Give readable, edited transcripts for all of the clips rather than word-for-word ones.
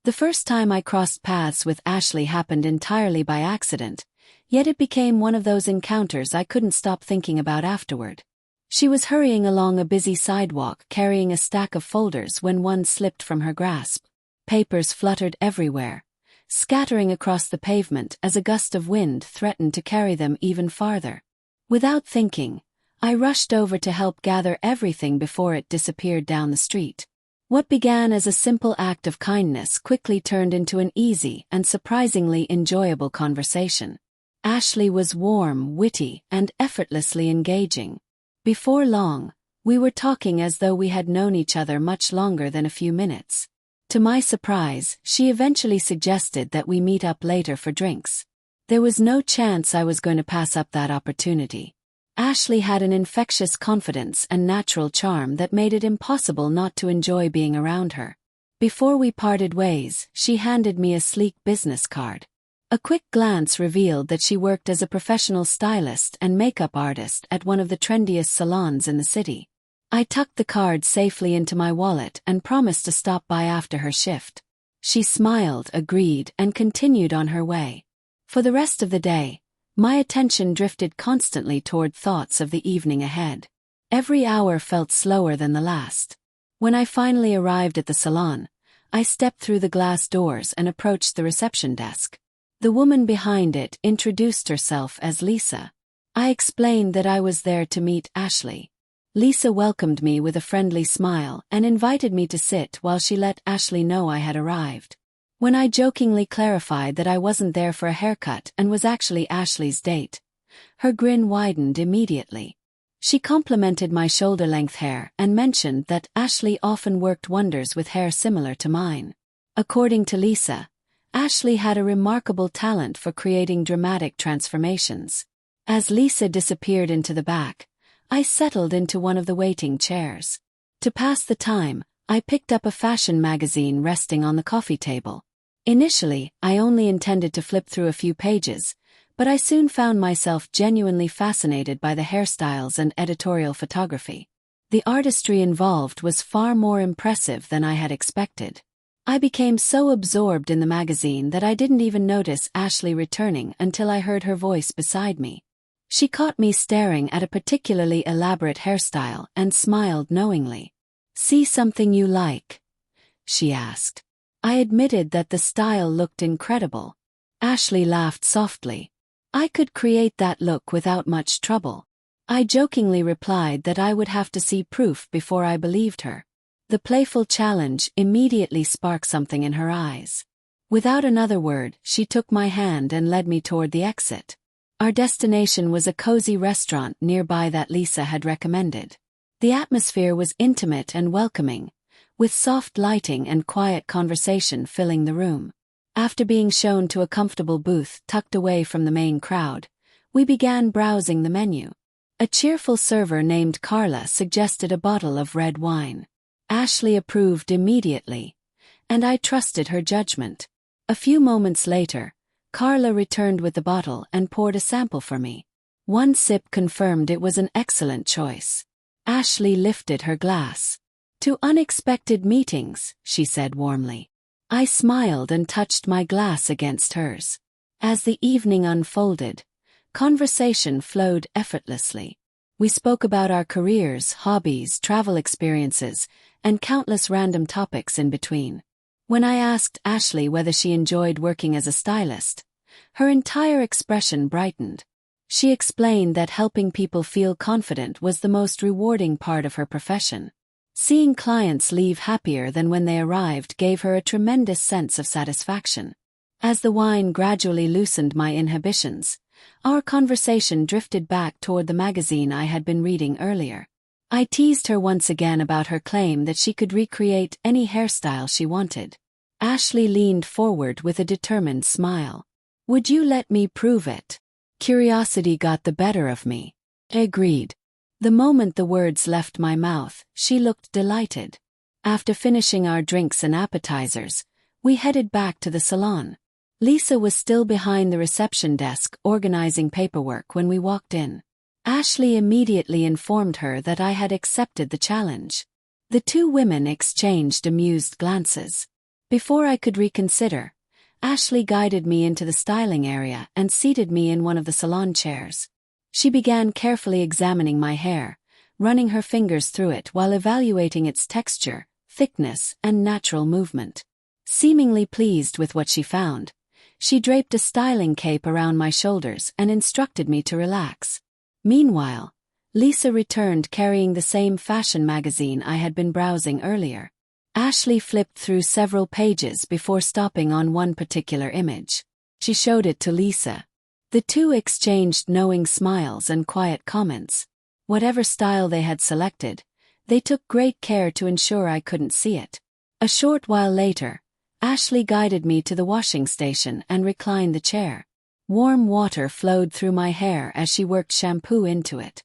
The first time I crossed paths with Ashley happened entirely by accident, yet it became one of those encounters I couldn't stop thinking about afterward. She was hurrying along a busy sidewalk carrying a stack of folders when one slipped from her grasp. Papers fluttered everywhere, scattering across the pavement as a gust of wind threatened to carry them even farther. Without thinking, I rushed over to help gather everything before it disappeared down the street. What began as a simple act of kindness quickly turned into an easy and surprisingly enjoyable conversation. Ashley was warm, witty, and effortlessly engaging. Before long, we were talking as though we had known each other much longer than a few minutes. To my surprise, she eventually suggested that we meet up later for drinks. There was no chance I was going to pass up that opportunity. Ashley had an infectious confidence and natural charm that made it impossible not to enjoy being around her. Before we parted ways, she handed me a sleek business card. A quick glance revealed that she worked as a professional stylist and makeup artist at one of the trendiest salons in the city. I tucked the card safely into my wallet and promised to stop by after her shift. She smiled, agreed, and continued on her way. For the rest of the day, my attention drifted constantly toward thoughts of the evening ahead. Every hour felt slower than the last. When I finally arrived at the salon, I stepped through the glass doors and approached the reception desk. The woman behind it introduced herself as Lisa. I explained that I was there to meet Ashley. Lisa welcomed me with a friendly smile and invited me to sit while she let Ashley know I had arrived. When I jokingly clarified that I wasn't there for a haircut and was actually Ashley's date, her grin widened immediately. She complimented my shoulder-length hair and mentioned that Ashley often worked wonders with hair similar to mine. According to Lisa, Ashley had a remarkable talent for creating dramatic transformations. As Lisa disappeared into the back, I settled into one of the waiting chairs. To pass the time, I picked up a fashion magazine resting on the coffee table. Initially, I only intended to flip through a few pages, but I soon found myself genuinely fascinated by the hairstyles and editorial photography. The artistry involved was far more impressive than I had expected. I became so absorbed in the magazine that I didn't even notice Ashley returning until I heard her voice beside me. She caught me staring at a particularly elaborate hairstyle and smiled knowingly. "See something you like?" she asked. I admitted that the style looked incredible. Ashley laughed softly. "I could create that look without much trouble." I jokingly replied that I would have to see proof before I believed her. The playful challenge immediately sparked something in her eyes. Without another word, she took my hand and led me toward the exit. Our destination was a cozy restaurant nearby that Lisa had recommended. The atmosphere was intimate and welcoming, with soft lighting and quiet conversation filling the room. After being shown to a comfortable booth tucked away from the main crowd, we began browsing the menu. A cheerful server named Carla suggested a bottle of red wine. Ashley approved immediately, and I trusted her judgment. A few moments later, Carla returned with the bottle and poured a sample for me. One sip confirmed it was an excellent choice. Ashley lifted her glass. "To unexpected meetings," she said warmly. I smiled and touched my glass against hers. As the evening unfolded, conversation flowed effortlessly. We spoke about our careers, hobbies, travel experiences, and countless random topics in between. When I asked Ashley whether she enjoyed working as a stylist, her entire expression brightened. She explained that helping people feel confident was the most rewarding part of her profession. Seeing clients leave happier than when they arrived gave her a tremendous sense of satisfaction. As the wine gradually loosened my inhibitions, our conversation drifted back toward the magazine I had been reading earlier. I teased her once again about her claim that she could recreate any hairstyle she wanted. Ashley leaned forward with a determined smile. "Would you let me prove it?" Curiosity got the better of me. Agreed. The moment the words left my mouth, she looked delighted. After finishing our drinks and appetizers, we headed back to the salon. Lisa was still behind the reception desk organizing paperwork when we walked in. Ashley immediately informed her that I had accepted the challenge. The two women exchanged amused glances. Before I could reconsider, Ashley guided me into the styling area and seated me in one of the salon chairs. She began carefully examining my hair, running her fingers through it while evaluating its texture, thickness, and natural movement. Seemingly pleased with what she found, she draped a styling cape around my shoulders and instructed me to relax. Meanwhile, Lisa returned carrying the same fashion magazine I had been browsing earlier. Ashley flipped through several pages before stopping on one particular image. She showed it to Lisa. The two exchanged knowing smiles and quiet comments. Whatever style they had selected, they took great care to ensure I couldn't see it. A short while later, Ashley guided me to the washing station and reclined the chair. Warm water flowed through my hair as she worked shampoo into it.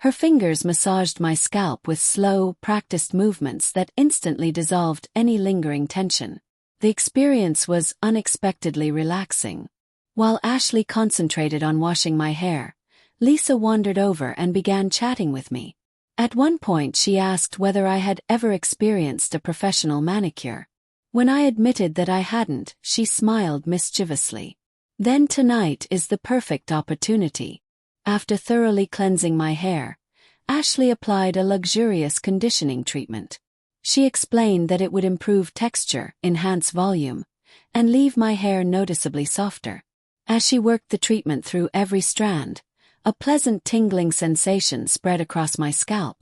Her fingers massaged my scalp with slow, practiced movements that instantly dissolved any lingering tension. The experience was unexpectedly relaxing. While Ashley concentrated on washing my hair, Lisa wandered over and began chatting with me. At one point she asked whether I had ever experienced a professional manicure. When I admitted that I hadn't, she smiled mischievously. Then tonight is the perfect opportunity. After thoroughly cleansing my hair, Ashley applied a luxurious conditioning treatment. She explained that it would improve texture, enhance volume, and leave my hair noticeably softer. As she worked the treatment through every strand, a pleasant tingling sensation spread across my scalp.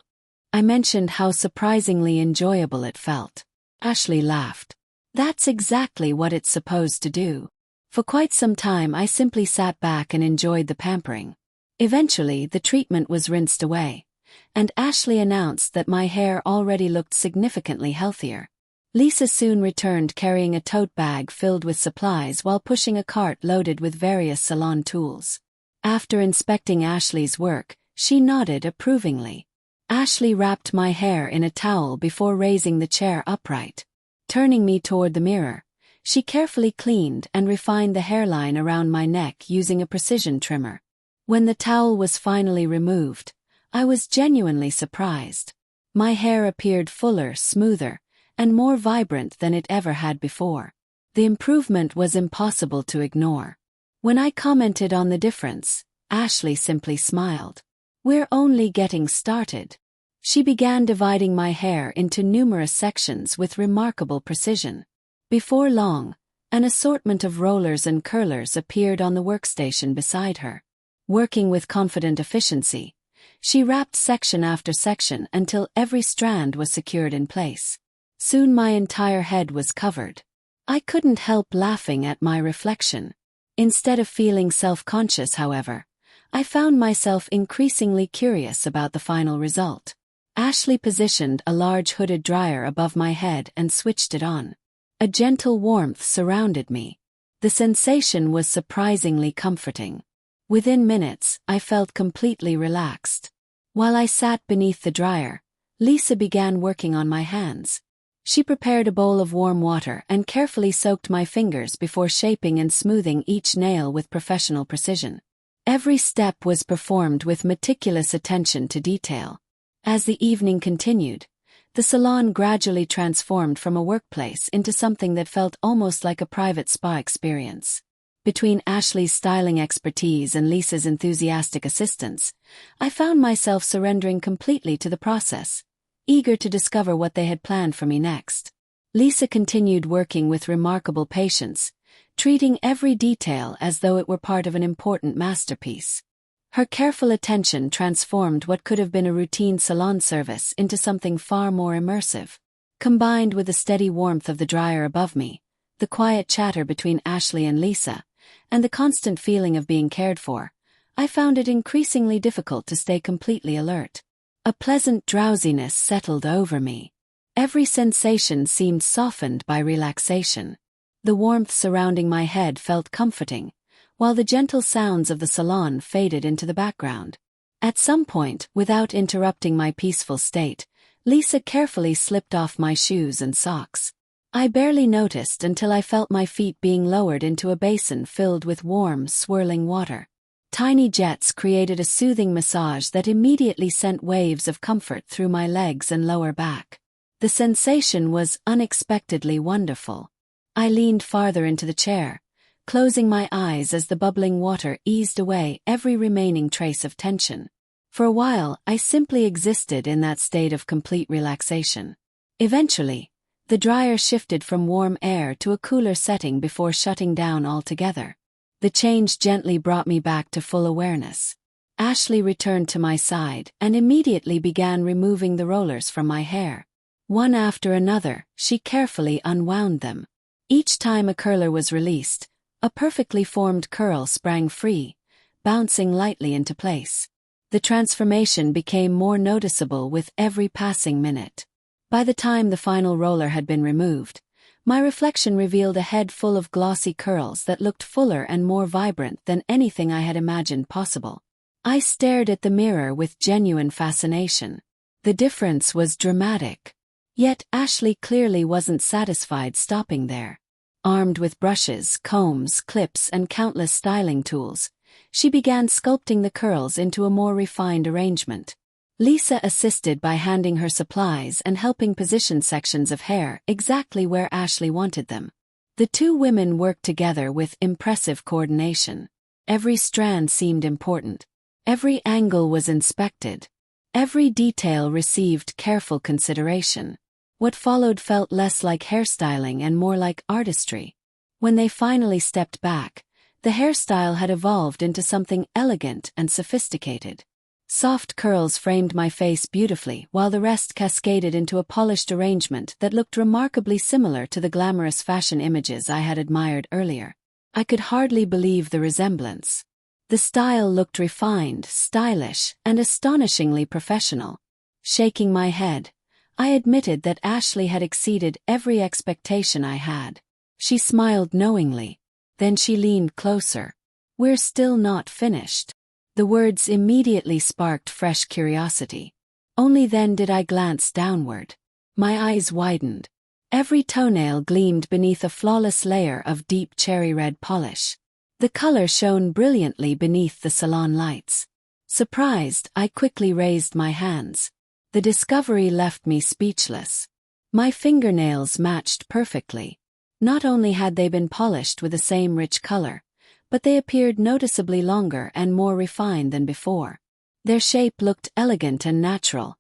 I mentioned how surprisingly enjoyable it felt. Ashley laughed. That's exactly what it's supposed to do. For quite some time I simply sat back and enjoyed the pampering. Eventually the treatment was rinsed away, and Ashley announced that my hair already looked significantly healthier. Lisa soon returned carrying a tote bag filled with supplies while pushing a cart loaded with various salon tools. After inspecting Ashley's work, she nodded approvingly. Ashley wrapped my hair in a towel before raising the chair upright. Turning me toward the mirror, she carefully cleaned and refined the hairline around my neck using a precision trimmer. When the towel was finally removed, I was genuinely surprised. My hair appeared fuller, smoother, and more vibrant than it ever had before. The improvement was impossible to ignore. When I commented on the difference, Ashley simply smiled. We're only getting started. She began dividing my hair into numerous sections with remarkable precision. Before long, an assortment of rollers and curlers appeared on the workstation beside her. Working with confident efficiency, she wrapped section after section until every strand was secured in place. Soon my entire head was covered. I couldn't help laughing at my reflection. Instead of feeling self-conscious, however, I found myself increasingly curious about the final result. Ashley positioned a large hooded dryer above my head and switched it on. A gentle warmth surrounded me. The sensation was surprisingly comforting. Within minutes, I felt completely relaxed. While I sat beneath the dryer, Lisa began working on my hands. She prepared a bowl of warm water and carefully soaked my fingers before shaping and smoothing each nail with professional precision. Every step was performed with meticulous attention to detail. As the evening continued, the salon gradually transformed from a workplace into something that felt almost like a private spa experience. Between Ashley's styling expertise and Lisa's enthusiastic assistance, I found myself surrendering completely to the process, eager to discover what they had planned for me next. Lisa continued working with remarkable patience, treating every detail as though it were part of an important masterpiece. Her careful attention transformed what could have been a routine salon service into something far more immersive. Combined with the steady warmth of the dryer above me, the quiet chatter between Ashley and Lisa, and the constant feeling of being cared for, I found it increasingly difficult to stay completely alert. A pleasant drowsiness settled over me. Every sensation seemed softened by relaxation. The warmth surrounding my head felt comforting, while the gentle sounds of the salon faded into the background. At some point, without interrupting my peaceful state, Lisa carefully slipped off my shoes and socks. I barely noticed until I felt my feet being lowered into a basin filled with warm, swirling water. Tiny jets created a soothing massage that immediately sent waves of comfort through my legs and lower back. The sensation was unexpectedly wonderful. I leaned farther into the chair, closing my eyes as the bubbling water eased away every remaining trace of tension. For a while, I simply existed in that state of complete relaxation. Eventually, the dryer shifted from warm air to a cooler setting before shutting down altogether. The change gently brought me back to full awareness. Ashley returned to my side and immediately began removing the rollers from my hair. One after another, she carefully unwound them. Each time a curler was released, a perfectly formed curl sprang free, bouncing lightly into place. The transformation became more noticeable with every passing minute. By the time the final roller had been removed, my reflection revealed a head full of glossy curls that looked fuller and more vibrant than anything I had imagined possible. I stared at the mirror with genuine fascination. The difference was dramatic. Yet Ashley clearly wasn't satisfied stopping there. Armed with brushes, combs, clips, and countless styling tools, she began sculpting the curls into a more refined arrangement. Lisa assisted by handing her supplies and helping position sections of hair exactly where Ashley wanted them. The two women worked together with impressive coordination. Every strand seemed important. Every angle was inspected. Every detail received careful consideration. What followed felt less like hairstyling and more like artistry. When they finally stepped back, the hairstyle had evolved into something elegant and sophisticated. Soft curls framed my face beautifully while the rest cascaded into a polished arrangement that looked remarkably similar to the glamorous fashion images I had admired earlier. I could hardly believe the resemblance. The style looked refined, stylish, and astonishingly professional. Shaking my head, I admitted that Ashley had exceeded every expectation I had. She smiled knowingly. Then she leaned closer. "We're still not finished." The words immediately sparked fresh curiosity. Only then did I glance downward. My eyes widened. Every toenail gleamed beneath a flawless layer of deep cherry red polish. The color shone brilliantly beneath the salon lights. Surprised, I quickly raised my hands. The discovery left me speechless. My fingernails matched perfectly. Not only had they been polished with the same rich color, but they appeared noticeably longer and more refined than before. Their shape looked elegant and natural,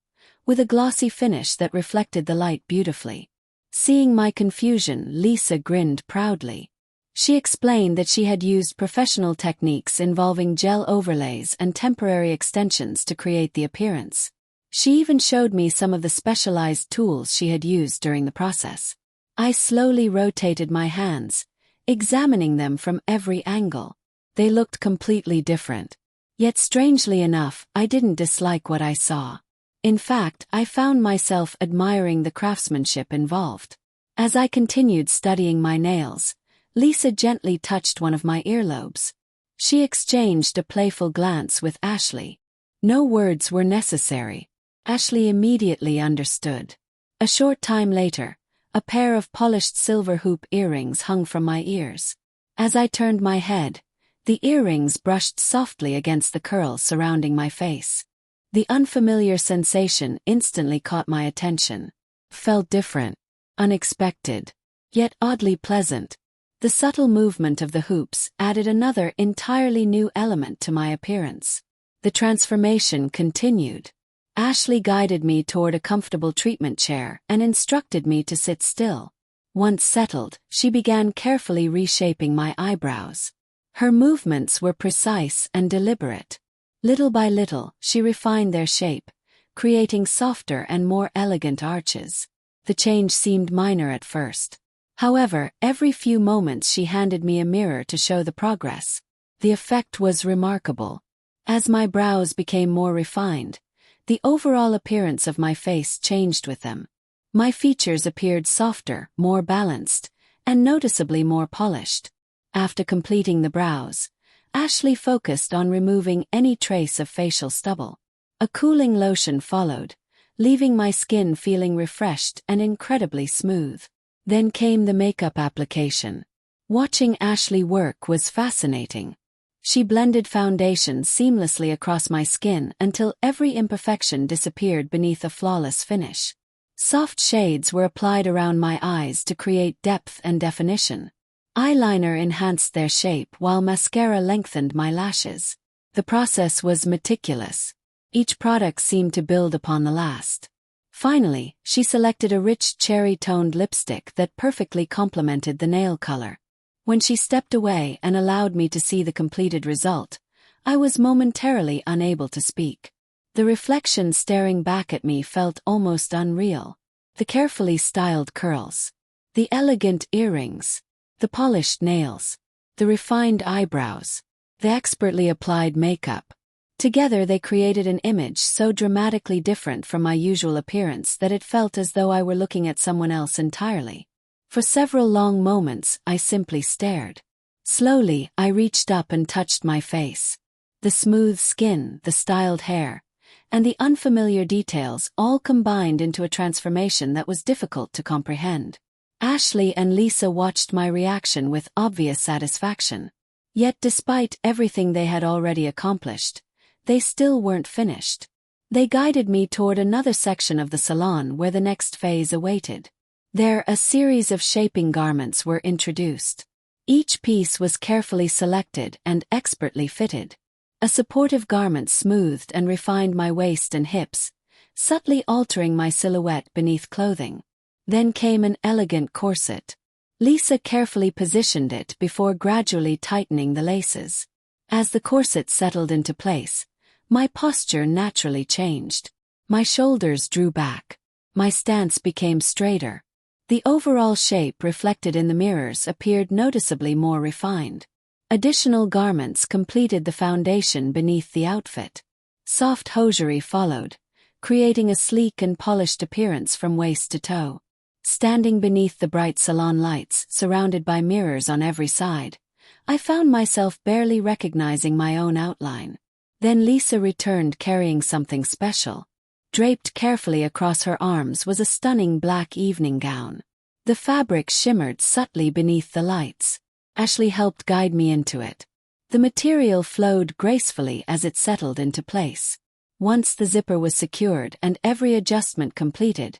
with a glossy finish that reflected the light beautifully. Seeing my confusion, Lisa grinned proudly. She explained that she had used professional techniques involving gel overlays and temporary extensions to create the appearance. She even showed me some of the specialized tools she had used during the process. I slowly rotated my hands, examining them from every angle. They looked completely different. Yet strangely enough, I didn't dislike what I saw. In fact, I found myself admiring the craftsmanship involved. As I continued studying my nails, Lisa gently touched one of my earlobes. She exchanged a playful glance with Ashley. No words were necessary. Ashley immediately understood. A short time later, a pair of polished silver hoop earrings hung from my ears. As I turned my head, the earrings brushed softly against the curls surrounding my face. The unfamiliar sensation instantly caught my attention. Felt different, unexpected, yet oddly pleasant. The subtle movement of the hoops added another entirely new element to my appearance. The transformation continued. Ashley guided me toward a comfortable treatment chair and instructed me to sit still. Once settled, she began carefully reshaping my eyebrows. Her movements were precise and deliberate. Little by little, she refined their shape, creating softer and more elegant arches. The change seemed minor at first. However, every few moments she handed me a mirror to show the progress. The effect was remarkable. As my brows became more refined, the overall appearance of my face changed with them. My features appeared softer, more balanced, and noticeably more polished. After completing the brows, Ashley focused on removing any trace of facial stubble. A cooling lotion followed, leaving my skin feeling refreshed and incredibly smooth. Then came the makeup application. Watching Ashley work was fascinating. She blended foundation seamlessly across my skin until every imperfection disappeared beneath a flawless finish. Soft shades were applied around my eyes to create depth and definition. Eyeliner enhanced their shape while mascara lengthened my lashes. The process was meticulous. Each product seemed to build upon the last. Finally, she selected a rich cherry-toned lipstick that perfectly complemented the nail color. When she stepped away and allowed me to see the completed result, I was momentarily unable to speak. The reflection staring back at me felt almost unreal. The carefully styled curls, the elegant earrings, the polished nails, the refined eyebrows, the expertly applied makeup. Together they created an image so dramatically different from my usual appearance that it felt as though I were looking at someone else entirely. For several long moments, I simply stared. Slowly, I reached up and touched my face. The smooth skin, the styled hair, and the unfamiliar details all combined into a transformation that was difficult to comprehend. Ashley and Lisa watched my reaction with obvious satisfaction. Yet despite everything they had already accomplished, they still weren't finished. They guided me toward another section of the salon where the next phase awaited. There, a series of shaping garments were introduced. Each piece was carefully selected and expertly fitted. A supportive garment smoothed and refined my waist and hips, subtly altering my silhouette beneath clothing. Then came an elegant corset. Lisa carefully positioned it before gradually tightening the laces. As the corset settled into place, my posture naturally changed. My shoulders drew back. My stance became straighter. The overall shape reflected in the mirrors appeared noticeably more refined. Additional garments completed the foundation beneath the outfit. Soft hosiery followed, creating a sleek and polished appearance from waist to toe. Standing beneath the bright salon lights, surrounded by mirrors on every side, I found myself barely recognizing my own outline. Then Lisa returned carrying something special. Draped carefully across her arms was a stunning black evening gown. The fabric shimmered subtly beneath the lights. Ashley helped guide me into it. The material flowed gracefully as it settled into place. Once the zipper was secured and every adjustment completed,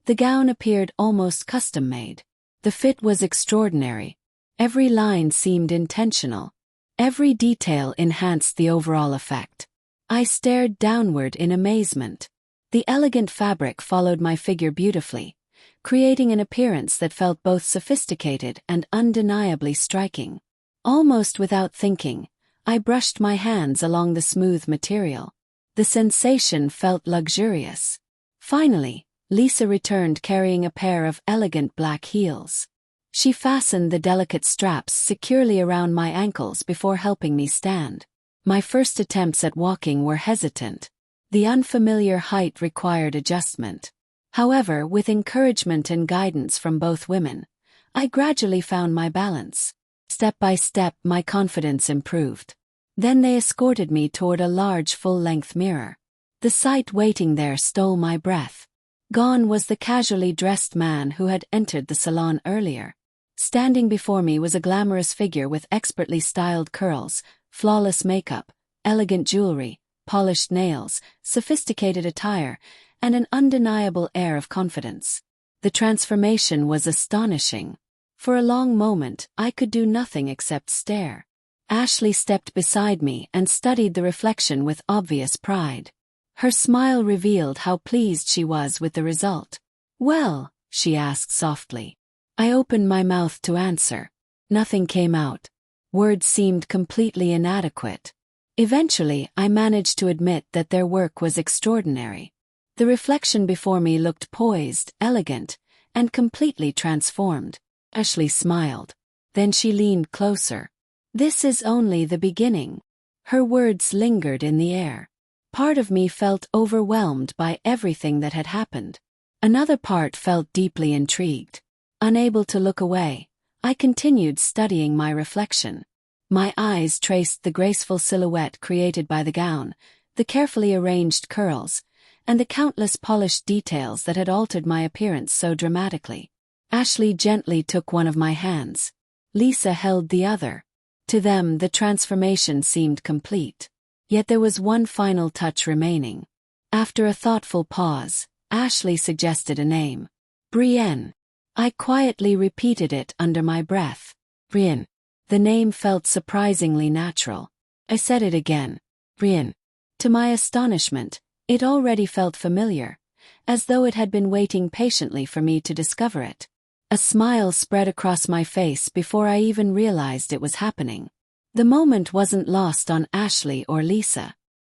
the gown appeared almost custom-made. The fit was extraordinary. Every line seemed intentional. Every detail enhanced the overall effect. I stared downward in amazement. The elegant fabric followed my figure beautifully, creating an appearance that felt both sophisticated and undeniably striking. Almost without thinking, I brushed my hands along the smooth material. The sensation felt luxurious. Finally, Lisa returned carrying a pair of elegant black heels. She fastened the delicate straps securely around my ankles before helping me stand. My first attempts at walking were hesitant. The unfamiliar height required adjustment. However, with encouragement and guidance from both women, I gradually found my balance. Step by step, my confidence improved. Then they escorted me toward a large full-length mirror. The sight waiting there stole my breath. Gone was the casually dressed man who had entered the salon earlier. Standing before me was a glamorous figure with expertly styled curls, flawless makeup, elegant jewelry, polished nails, sophisticated attire, and an undeniable air of confidence. The transformation was astonishing. For a long moment, I could do nothing except stare. Ashley stepped beside me and studied the reflection with obvious pride. Her smile revealed how pleased she was with the result. "Well?" she asked softly. I opened my mouth to answer. Nothing came out. Words seemed completely inadequate. Eventually, I managed to admit that their work was extraordinary. The reflection before me looked poised, elegant, and completely transformed. Ashley smiled. Then she leaned closer. "This is only the beginning." Her words lingered in the air. Part of me felt overwhelmed by everything that had happened. Another part felt deeply intrigued. Unable to look away, I continued studying my reflection. My eyes traced the graceful silhouette created by the gown, the carefully arranged curls, and the countless polished details that had altered my appearance so dramatically. Ashley gently took one of my hands. Lisa held the other. To them, the transformation seemed complete. Yet there was one final touch remaining. After a thoughtful pause, Ashley suggested a name. Brienne. I quietly repeated it under my breath. Brienne. The name felt surprisingly natural. I said it again. Brienne. To my astonishment, it already felt familiar, as though it had been waiting patiently for me to discover it. A smile spread across my face before I even realized it was happening. The moment wasn't lost on Ashley or Lisa.